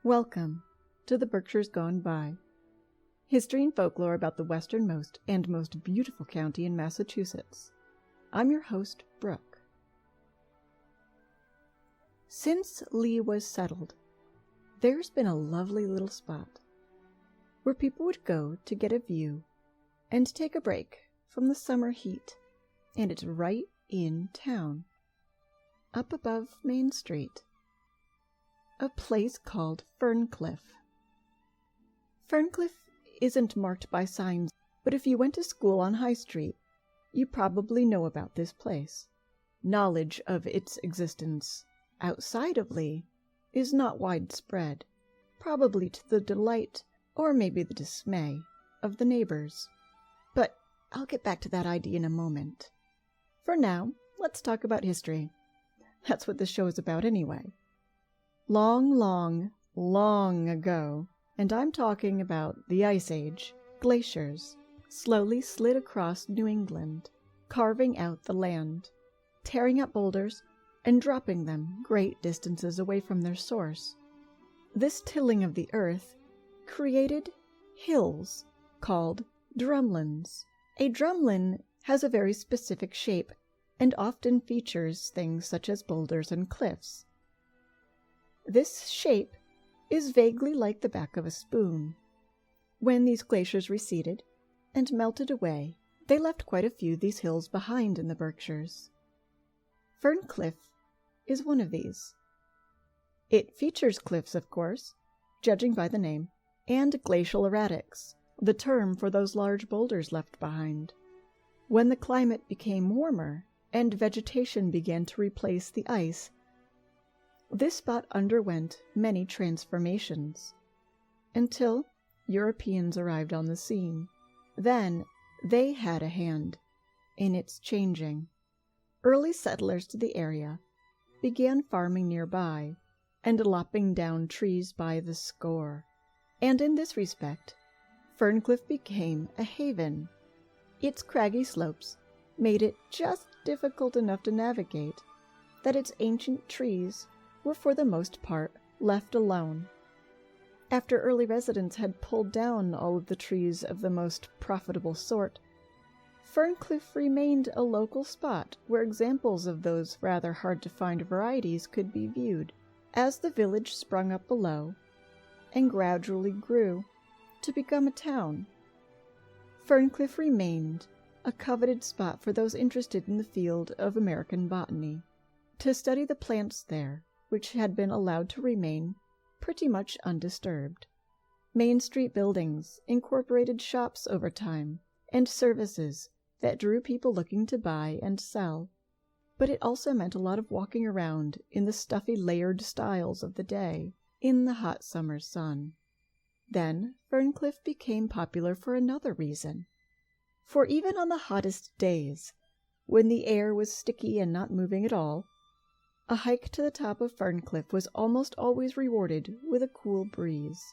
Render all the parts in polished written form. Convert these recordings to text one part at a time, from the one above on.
Welcome to the Berkshires Gone By. History and folklore about the westernmost and most beautiful county in Massachusetts. I'm your host, Brooke. Since Lee was settled, there's been a lovely little spot where people would go to get a view and take a break from the summer heat, and it's right in town, up above Main Street. A place called Ferncliff. Ferncliff isn't marked by signs, but if you went to school on High Street, you probably know about this place. Knowledge of its existence outside of Lee is not widespread, probably to the delight, or maybe the dismay, of the neighbors. But I'll get back to that idea in a moment. For now, let's talk about history. That's what this show is about anyway. Long ago, and I'm talking about the Ice Age, glaciers slowly slid across New England, carving out the land, tearing up boulders, and dropping them great distances away from their source. This tilling of the earth created hills called drumlins. A drumlin has a very specific shape and often features things such as boulders and cliffs. This shape is vaguely like the back of a spoon. When these glaciers receded and melted away, they left quite a few of these hills behind in the Berkshires. Ferncliff is one of these. It features cliffs, of course, judging by the name, and glacial erratics, the term for those large boulders left behind. When the climate became warmer and vegetation began to replace the ice, this spot underwent many transformations, until Europeans arrived on the scene. Then they had a hand in its changing. Early settlers to the area began farming nearby and lopping down trees by the score, and in this respect, Ferncliff became a haven. Its craggy slopes made it just difficult enough to navigate that its ancient trees were for the most part left alone. After early residents had pulled down all of the trees of the most profitable sort, Ferncliff remained a local spot where examples of those rather hard-to-find varieties could be viewed, as the village sprung up below and gradually grew to become a town. Ferncliff remained a coveted spot for those interested in the field of American botany, to study the plants there, which had been allowed to remain pretty much undisturbed. Main Street buildings incorporated shops over time and services that drew people looking to buy and sell, but it also meant a lot of walking around in the stuffy layered styles of the day in the hot summer sun. Then Ferncliff became popular for another reason. For even on the hottest days, when the air was sticky and not moving at all, a hike to the top of Ferncliff was almost always rewarded with a cool breeze.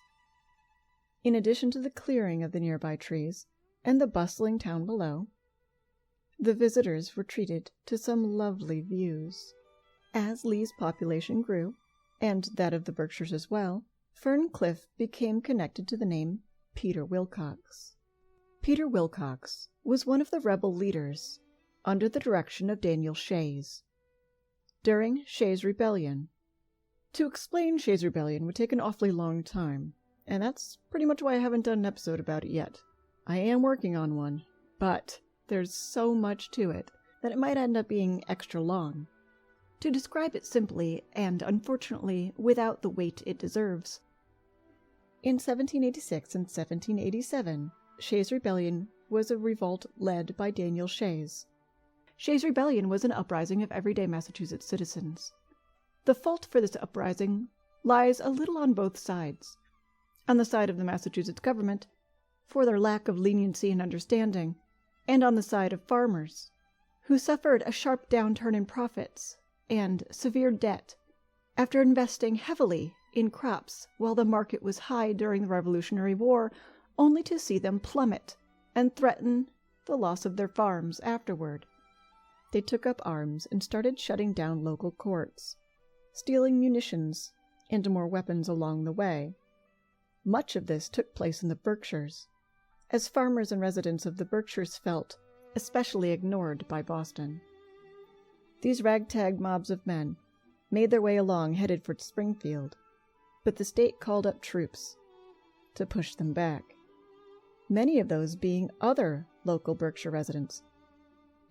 In addition to the clearing of the nearby trees and the bustling town below, the visitors were treated to some lovely views. As Lee's population grew, and that of the Berkshires as well, Ferncliff became connected to the name Peter Wilcox. Peter Wilcox was one of the rebel leaders under the direction of Daniel Shays during Shays' Rebellion. To explain Shays' Rebellion would take an awfully long time, and that's pretty much why I haven't done an episode about it yet. I am working on one, but there's so much to it that it might end up being extra long. To describe it simply, and unfortunately without the weight it deserves, in 1786 and 1787, Shays' Rebellion was a revolt led by Daniel Shays. Shays' Rebellion was an uprising of everyday Massachusetts citizens. The fault for this uprising lies a little on both sides. On the side of the Massachusetts government, for their lack of leniency and understanding, and on the side of farmers, who suffered a sharp downturn in profits and severe debt after investing heavily in crops while the market was high during the Revolutionary War, only to see them plummet and threaten the loss of their farms afterward. They took up arms and started shutting down local courts, stealing munitions, and more weapons along the way. Much of this took place in the Berkshires, as farmers and residents of the Berkshires felt especially ignored by Boston. These ragtag mobs of men made their way along headed for Springfield, but the state called up troops to push them back, many of those being other local Berkshire residents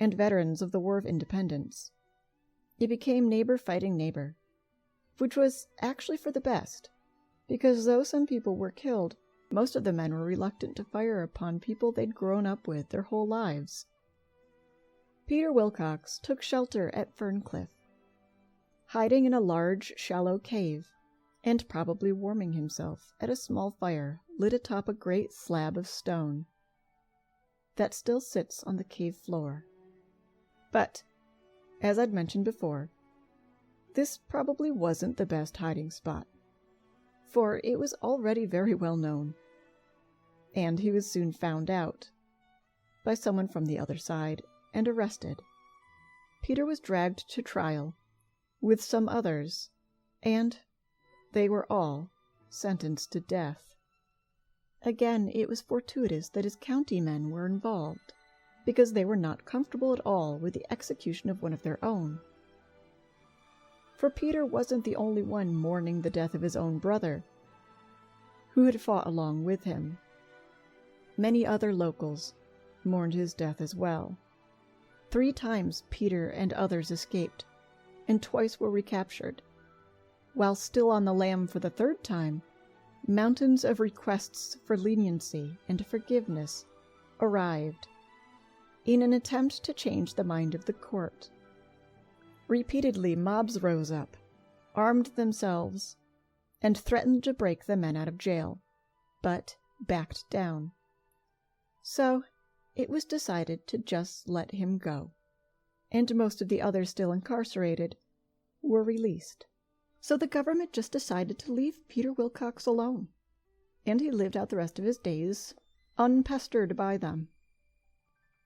and veterans of the War of Independence. It became neighbor fighting neighbor, which was actually for the best, because though some people were killed, most of the men were reluctant to fire upon people they'd grown up with their whole lives. Peter Wilcox took shelter at Ferncliff, hiding in a large, shallow cave, and probably warming himself at a small fire lit atop a great slab of stone that still sits on the cave floor. But, as I'd mentioned before, this probably wasn't the best hiding spot, for it was already very well known, and he was soon found out by someone from the other side and arrested. Peter was dragged to trial with some others, and they were all sentenced to death. Again, it was fortuitous that his county men were involved, because they were not comfortable at all with the execution of one of their own. For Peter wasn't the only one mourning the death of his own brother, who had fought along with him. Many other locals mourned his death as well. 3 times Peter and others escaped, and twice were recaptured. While still on the lam for the 3rd time, mountains of requests for leniency and forgiveness arrived in an attempt to change the mind of the court. Repeatedly, mobs rose up, armed themselves, and threatened to break the men out of jail, but backed down. So it was decided to just let him go, and most of the others still incarcerated were released. So the government just decided to leave Peter Wilcox alone, and he lived out the rest of his days unpestered by them.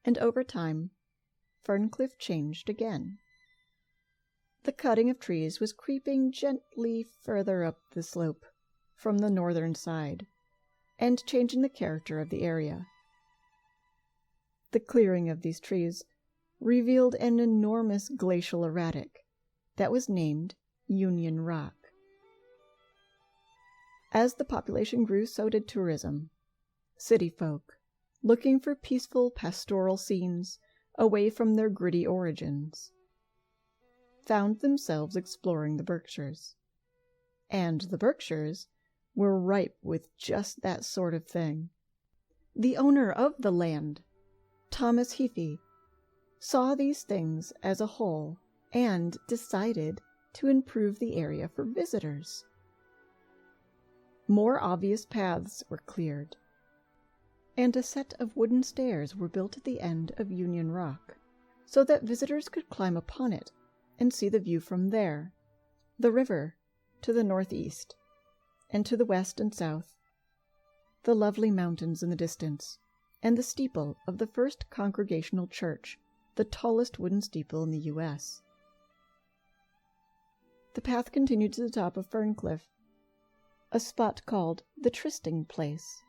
And over time, Ferncliff changed again. The cutting of trees was creeping gently further up the slope from the northern side, and changing the character of the area. The clearing of these trees revealed an enormous glacial erratic that was named Union Rock. As the population grew, so did tourism. City folk, looking for peaceful pastoral scenes away from their gritty origins, found themselves exploring the Berkshires. And the Berkshires were ripe with just that sort of thing. The owner of the land, Thomas Heaphy, saw these things as a whole and decided to improve the area for visitors. More obvious paths were cleared, and a set of wooden stairs were built at the end of Union Rock, so that visitors could climb upon it and see the view from there, the river to the northeast, and to the west and south, the lovely mountains in the distance, and the steeple of the First Congregational Church, the tallest wooden steeple in the U.S. The path continued to the top of Ferncliff, a spot called the Trysting Place,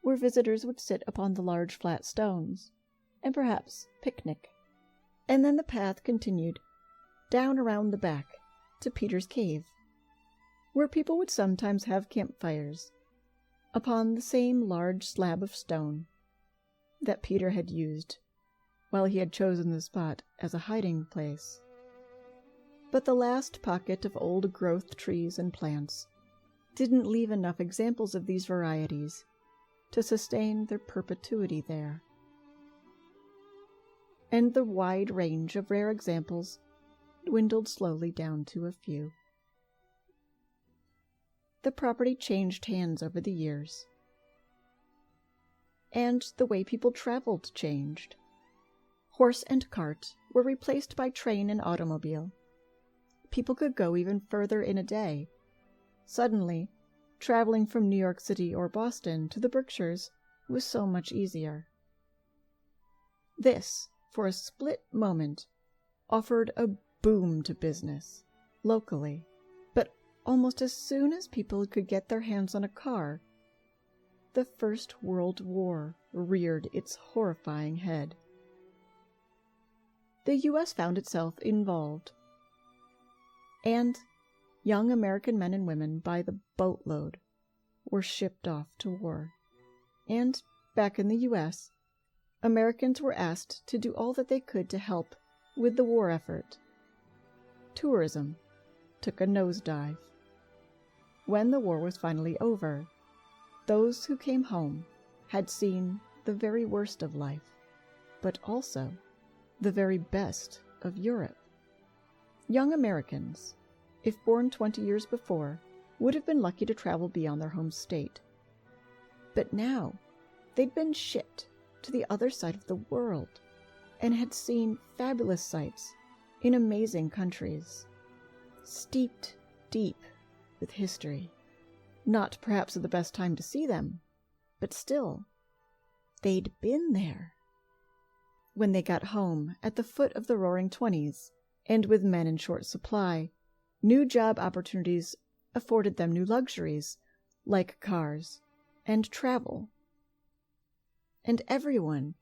where visitors would sit upon the large flat stones, and perhaps picnic. And then the path continued down around the back to Peter's Cave, where people would sometimes have campfires upon the same large slab of stone that Peter had used while he had chosen the spot as a hiding place. But the last pocket of old-growth trees and plants didn't leave enough examples of these varieties to sustain their perpetuity there. And the wide range of rare examples dwindled slowly down to a few. The property changed hands over the years, and the way people traveled changed. Horse and cart were replaced by train and automobile. People could go even further in a day. Suddenly, traveling from New York City or Boston to the Berkshires was so much easier. This, for a split moment, offered a boom to business, locally, but almost as soon as people could get their hands on a car, the First World War reared its horrifying head. The U.S. found itself involved, and young American men and women by the boatload were shipped off to war. And back in the U.S., Americans were asked to do all that they could to help with the war effort. Tourism took a nosedive. When the war was finally over, those who came home had seen the very worst of life, but also the very best of Europe. Young Americans, if born 20 years before, would have been lucky to travel beyond their home state. But now, they'd been shipped to the other side of the world and had seen fabulous sights in amazing countries, steeped deep with history. Not perhaps at the best time to see them, but still, they'd been there. When they got home at the foot of the Roaring Twenties, and with men in short supply, new job opportunities afforded them new luxuries, like cars and travel. And everyone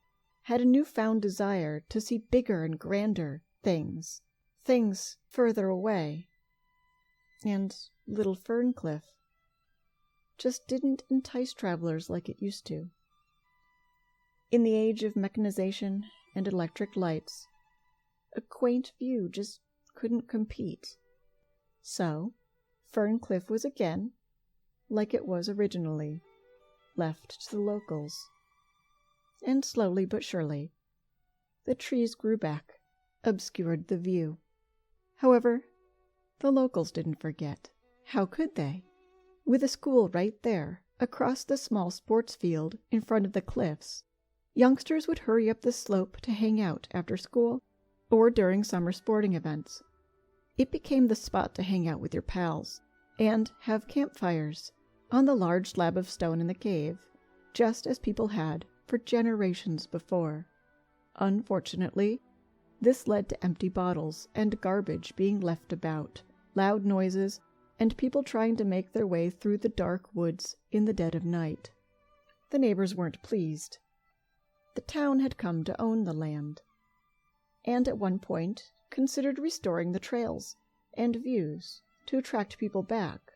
had a newfound desire to see bigger and grander things further away. And little Ferncliff just didn't entice travelers like it used to. In the age of mechanization and electric lights, a quaint view just couldn't compete. So, Ferncliff was again, like it was originally, left to the locals. And slowly but surely, the trees grew back, obscured the view. However, the locals didn't forget. How could they? With a school right there, across the small sports field in front of the cliffs, youngsters would hurry up the slope to hang out after school or during summer sporting events. It became the spot to hang out with your pals and have campfires on the large slab of stone in the cave, just as people had for generations before. Unfortunately, this led to empty bottles and garbage being left about, loud noises, and people trying to make their way through the dark woods in the dead of night. The neighbors weren't pleased. The town had come to own the land, and at one point considered restoring the trails and views to attract people back.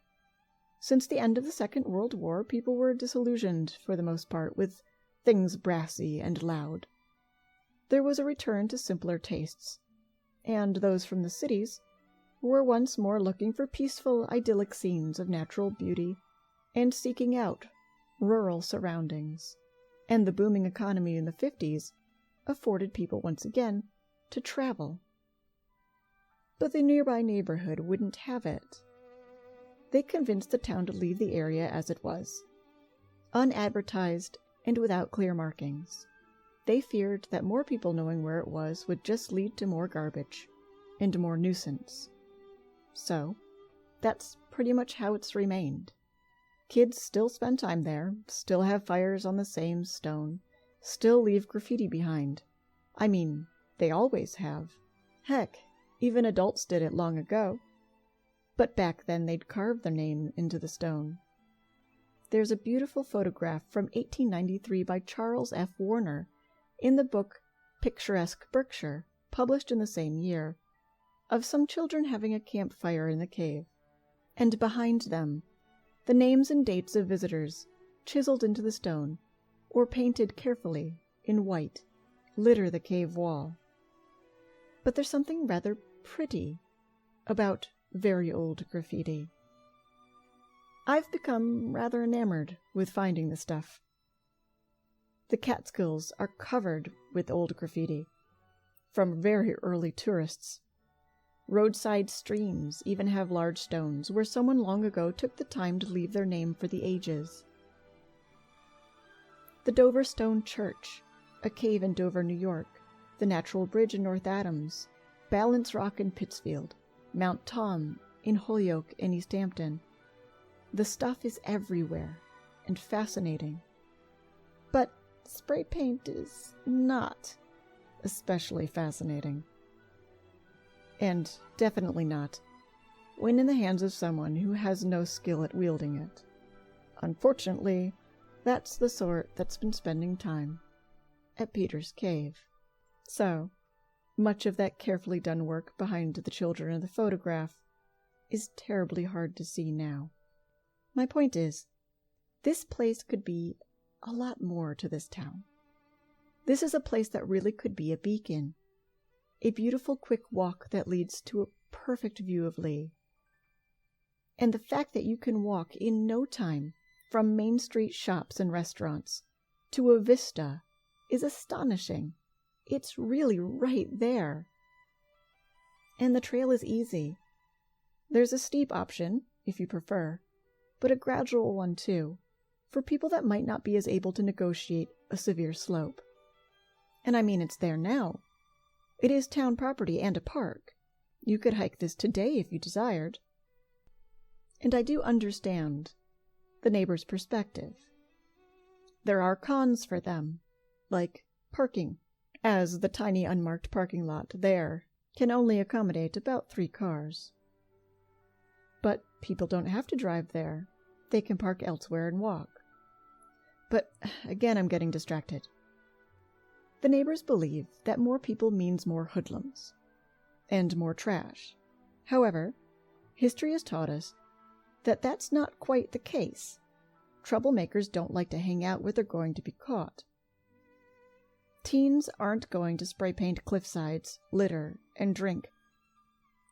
Since the end of the Second World War, people were disillusioned, for the most part, with things brassy and loud. There was a return to simpler tastes, and those from the cities were once more looking for peaceful, idyllic scenes of natural beauty and seeking out rural surroundings. And the booming economy in the 50s afforded people once again to travel. But the nearby neighborhood wouldn't have it. They convinced the town to leave the area as it was, unadvertised and without clear markings. They feared that more people knowing where it was would just lead to more garbage and more nuisance. So, that's pretty much how it's remained. Kids still spend time there, still have fires on the same stone, still leave graffiti behind. I mean, they always have. Heck, even adults did it long ago. But back then they'd carve their name into the stone. There's a beautiful photograph from 1893 by Charles F. Warner in the book Picturesque Berkshire, published in the same year, of some children having a campfire in the cave, and behind them, the names and dates of visitors, chiseled into the stone, or painted carefully in white, litter the cave wall. But there's something rather pretty about very old graffiti. I've become rather enamored with finding the stuff. The Catskills are covered with old graffiti, from very early tourists. Roadside streams even have large stones where someone long ago took the time to leave their name for the ages. The Dover Stone Church, a cave in Dover, New York, the Natural Bridge in North Adams, Balance Rock in Pittsfield, Mount Tom in Holyoke and East Hampton. The stuff is everywhere and fascinating. But spray paint is not especially fascinating. And definitely not when in the hands of someone who has no skill at wielding it. Unfortunately, that's the sort that's been spending time at Peter's Cave. So, much of that carefully done work behind the children in the photograph is terribly hard to see now. My point is, this place could be a lot more to this town. This is a place that really could be a beacon, a beautiful quick walk that leads to a perfect view of Lee. And the fact that you can walk in no time from Main Street shops and restaurants to a vista is astonishing. It's really right there. And the trail is easy. There's a steep option, if you prefer, but a gradual one too, for people that might not be as able to negotiate a severe slope. And I mean, it's there now. It is town property and a park. You could hike this today if you desired. And I do understand the neighbor's perspective. There are cons for them, like parking, as the tiny unmarked parking lot there can only accommodate about 3 cars. But people don't have to drive there. They can park elsewhere and walk. But again, I'm getting distracted. The neighbors believe that more people means more hoodlums and more trash. However, history has taught us that that's not quite the case. Troublemakers don't like to hang out where they're going to be caught. Teens aren't going to spray paint cliffsides, litter, and drink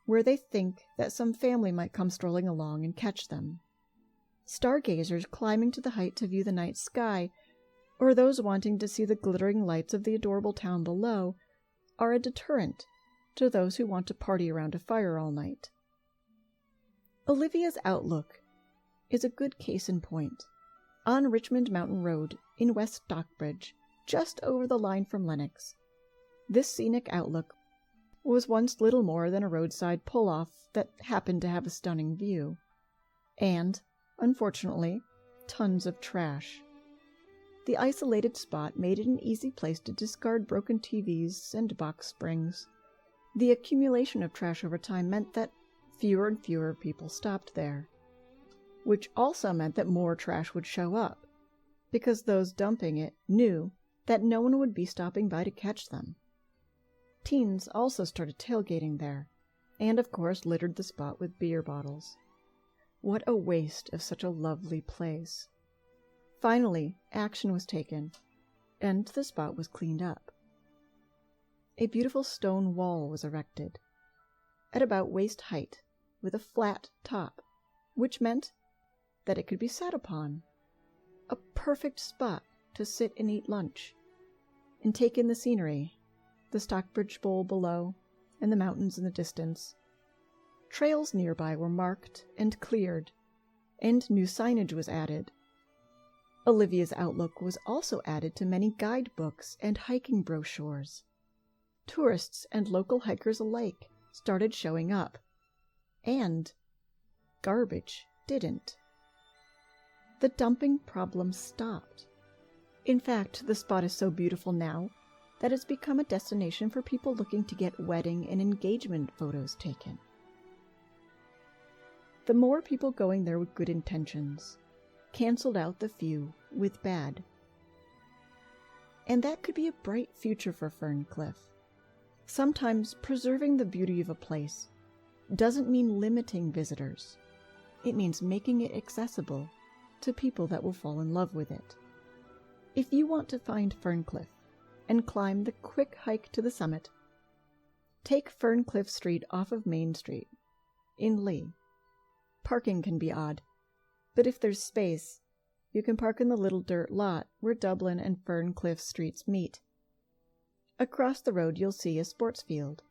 where they think that some family might come strolling along and catch them. Stargazers climbing to the height to view the night sky, or those wanting to see the glittering lights of the adorable town below, are a deterrent to those who want to party around a fire all night. Olivia's outlook is a good case in point. On Richmond Mountain Road in West Stockbridge, just over the line from Lenox, this scenic outlook was once little more than a roadside pull-off that happened to have a stunning view. And, unfortunately, tons of trash. The isolated spot made it an easy place to discard broken TVs and box springs. The accumulation of trash over time meant that fewer and fewer people stopped there, which also meant that more trash would show up, because those dumping it knew that no one would be stopping by to catch them. Teens also started tailgating there, and of course littered the spot with beer bottles. What a waste of such a lovely place. Finally, action was taken, and the spot was cleaned up. A beautiful stone wall was erected, at about waist height, with a flat top, which meant that it could be sat upon. A perfect spot to sit and eat lunch, and take in the scenery, the Stockbridge Bowl below, and the mountains in the distance. Trails nearby were marked and cleared, and new signage was added. Olivia's outlook was also added to many guidebooks and hiking brochures. Tourists and local hikers alike started showing up, and garbage didn't. The dumping problem stopped. In fact, the spot is so beautiful now that it's become a destination for people looking to get wedding and engagement photos taken. The more people going there with good intentions canceled out the few with bad. And that could be a bright future for Ferncliff. Sometimes preserving the beauty of a place doesn't mean limiting visitors. It means making it accessible to people that will fall in love with it. If you want to find Ferncliff and climb the quick hike to the summit, take Ferncliff Street off of Main Street in Lee. Parking can be odd, but if there's space, you can park in the little dirt lot where Dublin and Ferncliff streets meet. Across the road you'll see a sports field.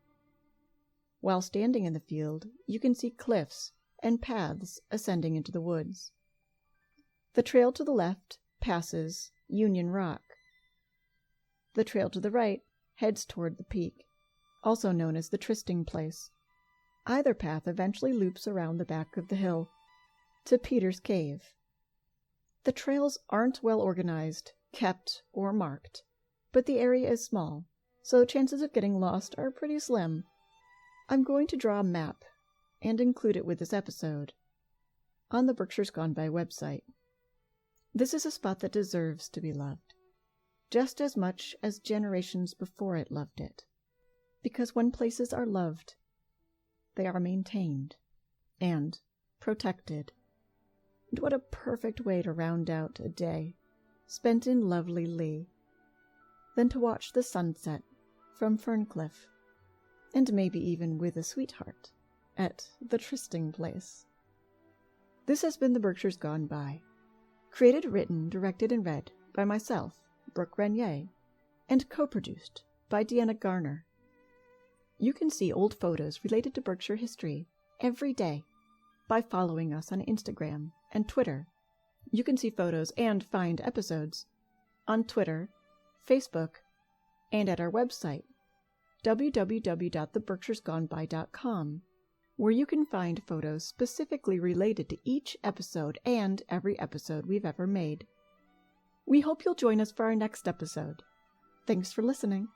While standing in the field, you can see cliffs and paths ascending into the woods. The trail to the left passes Union Rock. The trail to the right heads toward the peak, also known as the Trysting Place. Either path eventually loops around the back of the hill to Peter's Cave. The trails aren't well organized, kept, or marked, but the area is small, so chances of getting lost are pretty slim. I'm going to draw a map and include it with this episode on the Berkshires Gone By website. This is a spot that deserves to be loved, just as much as generations before it loved it. Because when places are loved, they are maintained and protected. And what a perfect way to round out a day spent in lovely Lee than to watch the sunset from Ferncliff, and maybe even with a sweetheart at the trysting place. This has been The Berkshires Gone By, created, written, directed, and read by myself, Brooke Renier, and co-produced by Deanna Garner. You can see old photos related to Berkshire history every day by following us on Instagram and Twitter. You can see photos and find episodes on Twitter, Facebook, and at our website, www.theberkshiresgoneby.com, where you can find photos specifically related to each episode and every episode we've ever made. We hope you'll join us for our next episode. Thanks for listening.